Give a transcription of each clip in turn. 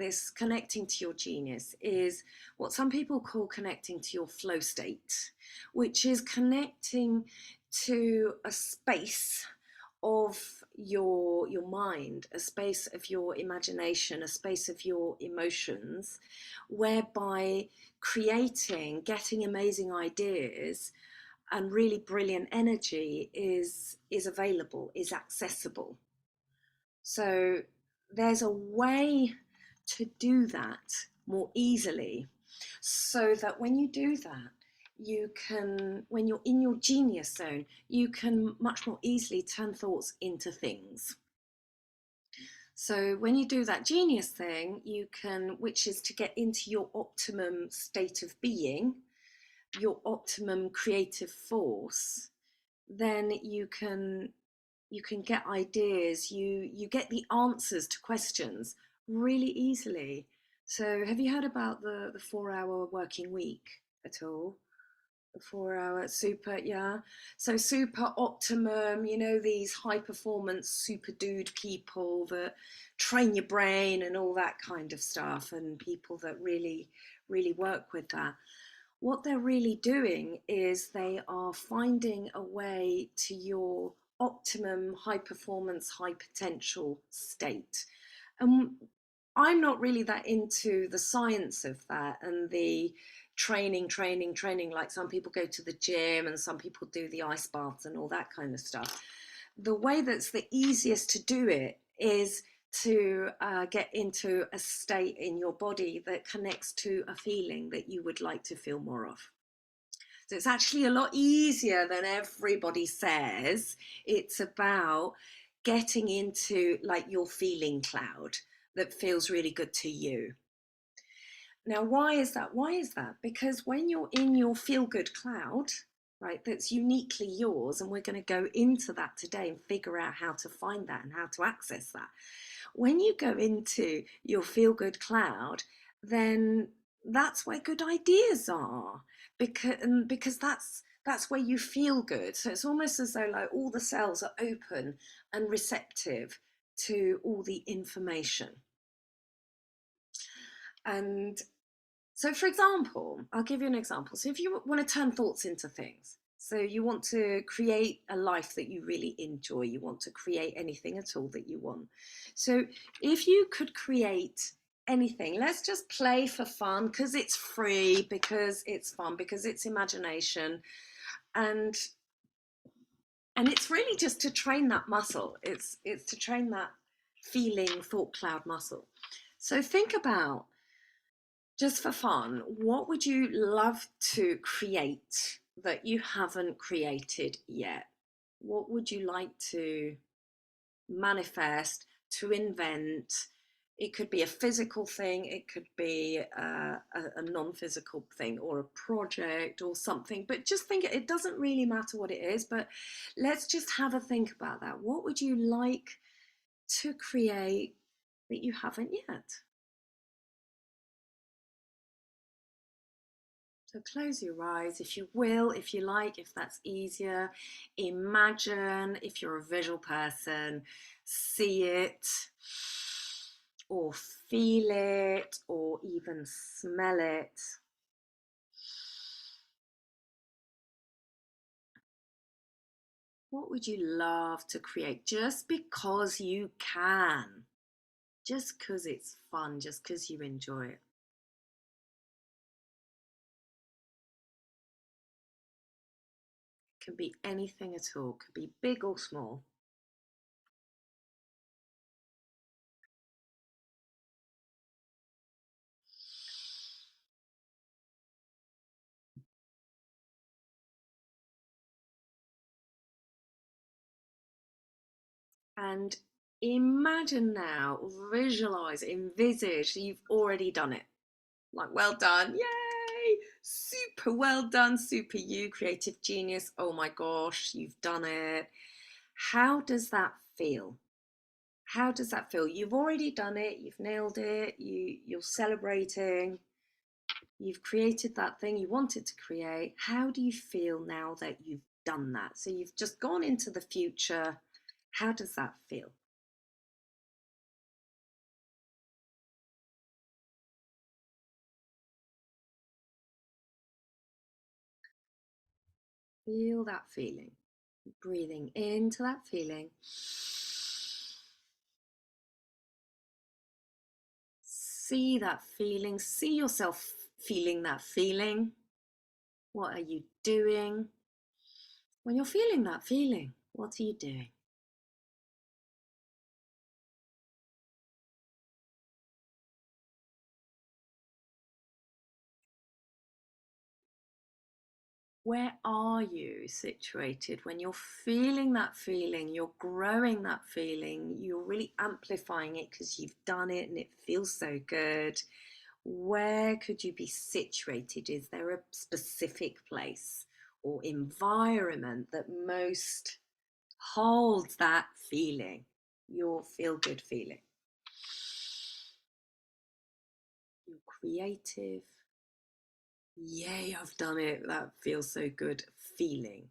this connecting to your genius is what some people call connecting to your flow state, which is connecting to a space of your mind, a space of your imagination, a space of your emotions, whereby getting amazing ideas and really brilliant energy is available, is accessible. So there's a way to do that more easily, so that when you do that, you can, when you're in your genius zone, you can much more easily turn thoughts into things. So when you do that genius thing, you can, which is to get into your optimum state of being, your optimum creative force, then you can get ideas, you get the answers to questions really easily. So have you heard about the 4 hour working week at all? The 4 hour super, yeah. So super optimum, you know, these high performance super dude people that train your brain and all that kind of stuff, and people that really work with that. What they're really doing is they are finding a way to your optimum high performance, high potential state. And I'm not really that into the science of that and the training. Like some people go to the gym and some people do the ice baths and all that kind of stuff. The way that's the easiest to do it is to get into a state in your body that connects to a feeling that you would like to feel more of. So it's actually a lot easier than everybody says. It's about getting into like your feeling cloud that feels really good to you. Now, why is that? Why is that? Because when you're in your feel good cloud, right, that's uniquely yours, and we're going to go into that today and figure out how to find that and how to access that. When you go into your feel good cloud, then that's where good ideas are, because that's where you feel good. So it's almost as though like all the cells are open and receptive to all the information. And so, for example, I'll give you an example. So if you want to turn thoughts into things, so you want to create a life that you really enjoy, you want to create anything at all that you want. So if you could create anything, let's just play for fun, because it's free, because it's fun, because it's imagination, and it's really just to train that muscle. It's to train that feeling thought cloud muscle. So think about, just for fun, what would you love to create that you haven't created yet? What would you like to manifest, to invent? It could be a physical thing, it could be a non-physical thing, or a project or something, but just think, it doesn't really matter what it is, but let's just have a think about that. What would you like to create that you haven't yet? So close your eyes, if you will, if you like, if that's easier. Imagine, if you're a visual person, see it, or feel it, or even smell it. What would you love to create just because you can? Just because it's fun, just because you enjoy it. It can be anything at all, it could be big or small. And imagine now, visualize, envisage you've already done it. Like, well done, yay! Super well done, super you, creative genius. Oh my gosh, you've done it. How does that feel? How does that feel? You've already done it, you've nailed it, you're celebrating, you've created that thing you wanted to create. How do you feel now that you've done that? So you've just gone into the future. How does that feel? Feel that feeling. Breathing into that feeling. See that feeling. See yourself feeling that feeling. What are you doing? When you're feeling that feeling, what are you doing? Where are you situated when you're feeling that feeling? You're growing that feeling. You're really amplifying it because you've done it and it feels so good. Where could you be situated? Is there a specific place or environment that most holds that feeling, your feel good feeling? You're creative. Yay, I've done it. That feels so good feeling.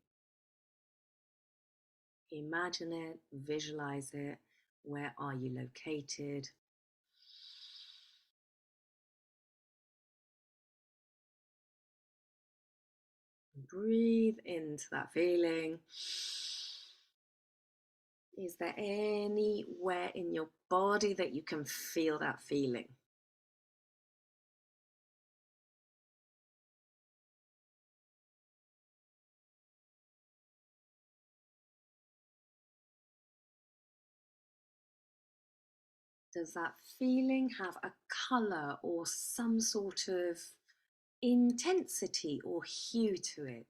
Imagine it, visualize it. Where are you located? Breathe into that feeling. Is there anywhere in your body that you can feel that feeling? Does that feeling have a colour or some sort of intensity or hue to it?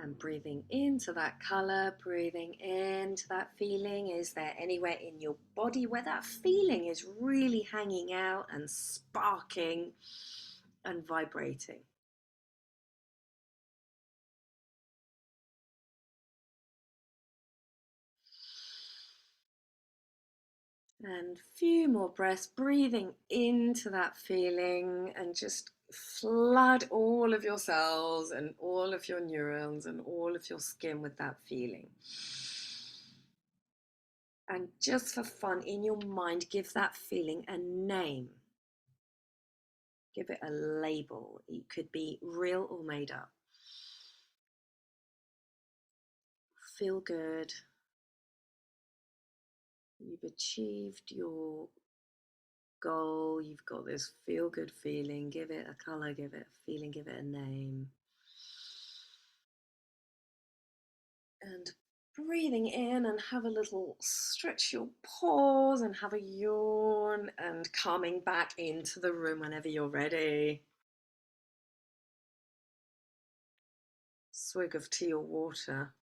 And breathing into that color, breathing into that feeling. Is there anywhere in your body where that feeling is really hanging out and sparking and vibrating? And a few more breaths, breathing into that feeling and just flood all of your cells and all of your neurons and all of your skin with that feeling. And just for fun, in your mind, give that feeling a name. Give it a label. It could be real or made up. Feel good. You've achieved your goal. You've got this feel good feeling. Give it a color, give it a feeling, give it a name. And breathing in and have a little stretch your pause and have a yawn and coming back into the room whenever you're ready. Swig of tea or water.